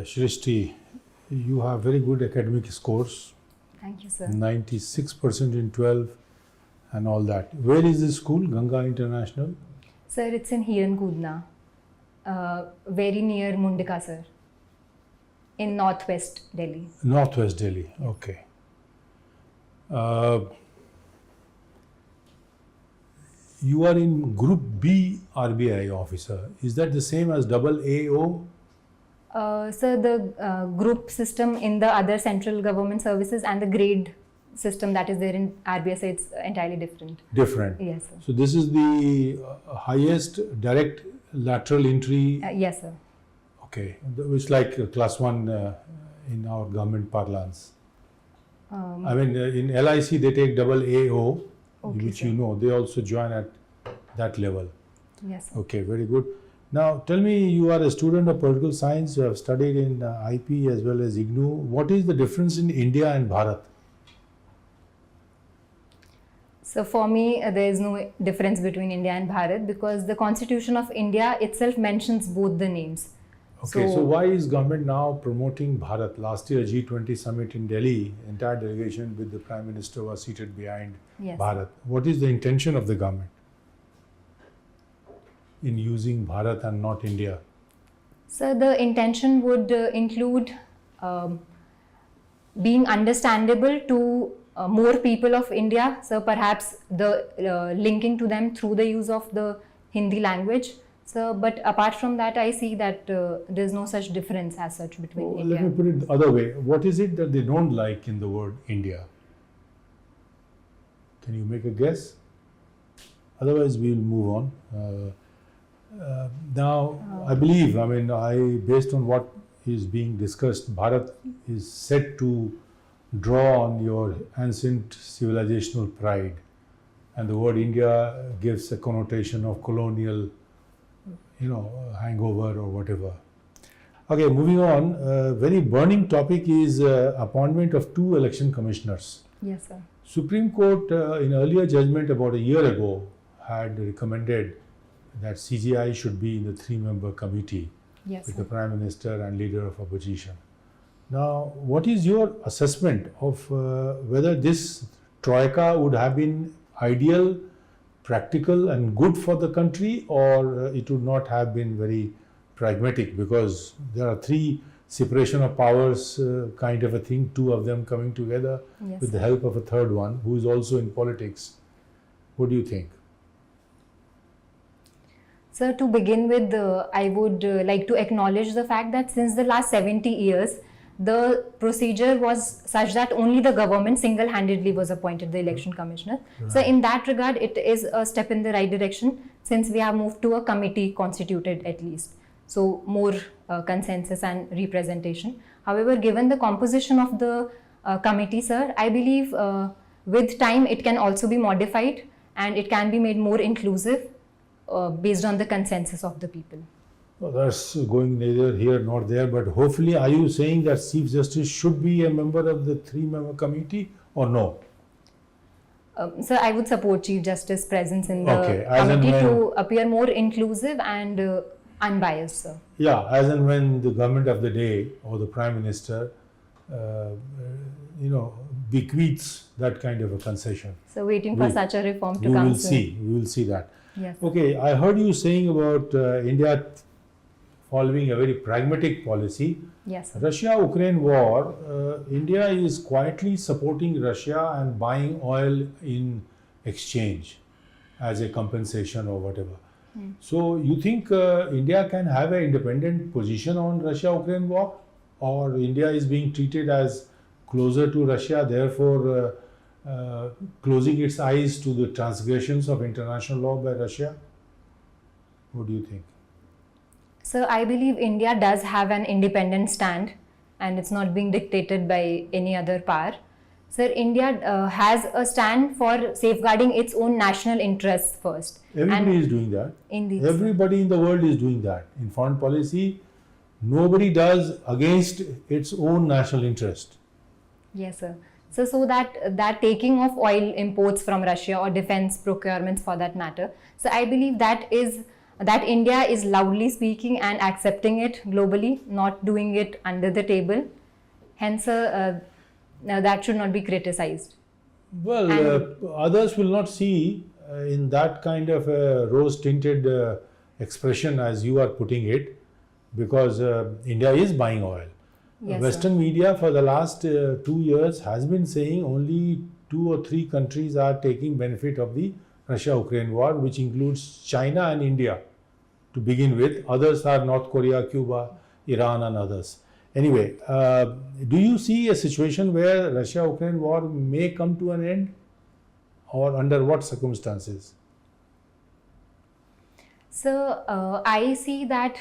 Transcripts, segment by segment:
Srishti, you have very good academic scores. Thank you, sir. 96% in 12 and all that. Where is this school, Ganga International? Sir, it's in Hiran very near Mundika, sir, in northwest Delhi. Northwest Delhi, okay. You are in Group B RBI officer. Is that the same as AAO? Sir, the group system in the other central government services and the grade system that is there in RBI, it's entirely different. Different. Yes, sir. So this is the highest direct lateral entry. Yes, sir. Okay, which like class 1 in our government parlance. I mean, in LIC they take AAO, Okay, which sir. you know, they also join at that level. Yes, sir. Okay, very good. Now, tell me, you are a student of political science, you have studied in IP as well as IGNOU. What is the difference in India and Bharat? So for me, there is no difference between India and Bharat because the Constitution of India itself mentions both the names. Okay, so why is government now promoting Bharat? Last year G20 summit in Delhi, entire delegation with the Prime Minister was seated behind Yes. Bharat. What is the intention of the government in using Bharat and not India? So the intention would include being understandable to more people of India. So perhaps the linking to them through the use of the Hindi language. So, but apart from that, I see that there is no such difference as such between India. Let me put it the other way. What is it that they don't like in the word India? Can you make a guess? Otherwise, we will move on. Now, I believe, based on what is being discussed, Bharat is set to draw on your ancient civilizational pride, and the word India gives a connotation of colonial, hangover or whatever. Okay, moving on. Very burning topic is appointment of 2 election commissioners. Yes, sir. Supreme Court, in earlier judgment about a year ago, had recommended that CGI should be in the 3-member committee Yes, with sir. the Prime Minister and leader of opposition. Now, what is your assessment of whether this troika would have been ideal, practical and good for the country, or it would not have been very pragmatic, because there are 3 separation of powers kind of a thing, 2 of them coming together Yes, with the sir. help of a 3rd one who is also in politics. What do you think? So to begin with, I would like to acknowledge the fact that since the last 70 years, the procedure was such that only the government single-handedly was appointed the election commissioner. So in that regard, it is a step in the right direction since we have moved to a committee constituted at least. So more consensus and representation. However, given the composition of the committee, sir, I believe with time it can also be modified and it can be made more inclusive based on the consensus of the people. Well, that's going neither here nor there, but hopefully, are you saying that Chief Justice should be a member of the 3-member committee or no? So I would support Chief Justice presence in the as and committee when, to appear more inclusive and unbiased, sir. Yeah, as and when the government of the day or the Prime Minister, bequeaths that kind of a concession. So waiting for such a reform to we come will soon. see. We will see that. Yes. Okay, I heard you saying about India following a very pragmatic policy. Yes, sir. Russia-Ukraine war, India is quietly supporting Russia and buying oil in exchange as a compensation or whatever. So you think India can have an independent position on Russia-Ukraine war, or India is being treated as closer to Russia, therefore closing its eyes to the transgressions of international law by Russia? What do you think? So I believe India does have an independent stand and it's not being dictated by any other power. Sir, India has a stand for safeguarding its own national interests first. Everybody is doing that. Indeed. Everybody in the world is doing that. In foreign policy, nobody does against its own national interest. Yes, sir. So that taking of oil imports from Russia or defense procurements for that matter. So I believe that is that India is loudly speaking and accepting it globally, not doing it under the table. Hence, that should not be criticized. Well, others will not see in that kind of a rose-tinted expression as you are putting it, because India is buying oil. Yes, Western media for the last 2 years has been saying only 2 or 3 countries are taking benefit of the Russia-Ukraine war, which includes China and India to begin with. Others are North Korea, Cuba, Iran and others. Anyway, do you see a situation where Russia-Ukraine war may come to an end, or under what circumstances? So, I see that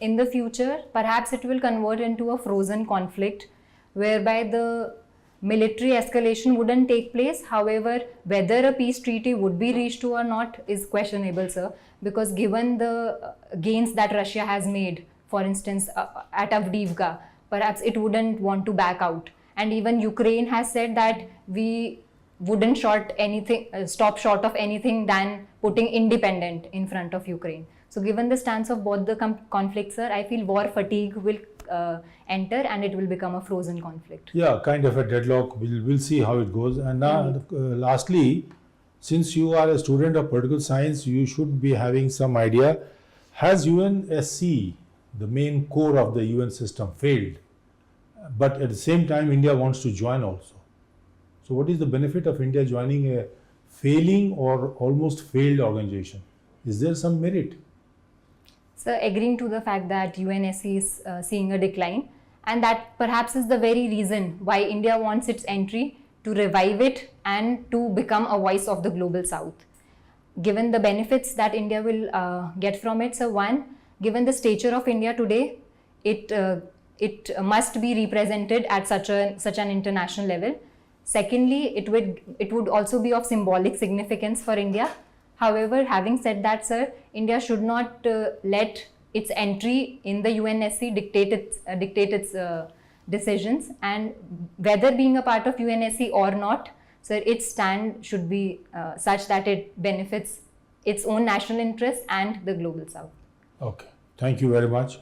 in the future, perhaps it will convert into a frozen conflict whereby the military escalation wouldn't take place. However, whether a peace treaty would be reached or not is questionable, sir, because given the gains that Russia has made, for instance, at Avdiivka, perhaps it wouldn't want to back out. And even Ukraine has said that we wouldn't stop short of anything than putting independent in front of Ukraine. So given the stance of both the conflicts, sir, I feel war fatigue will enter and it will become a frozen conflict. Yeah, kind of a deadlock. We'll see how it goes. And now, lastly, since you are a student of political science, you should be having some idea. Has UNSC, the main core of the UN system, failed? But at the same time, India wants to join also. So what is the benefit of India joining a failing or almost failed organization? Is there some merit? So agreeing to the fact that UNSC is seeing a decline, and that perhaps is the very reason why India wants its entry, to revive it and to become a voice of the global south. Given the benefits that India will get from it, so one, given the stature of India today, it must be represented at such an international level. Secondly, it would also be of symbolic significance for India. However, having said that, sir, India should not let its entry in the UNSC dictate its decisions, and whether being a part of UNSC or not, sir, its stand should be such that it benefits its own national interests and the global south. Okay, thank you very much.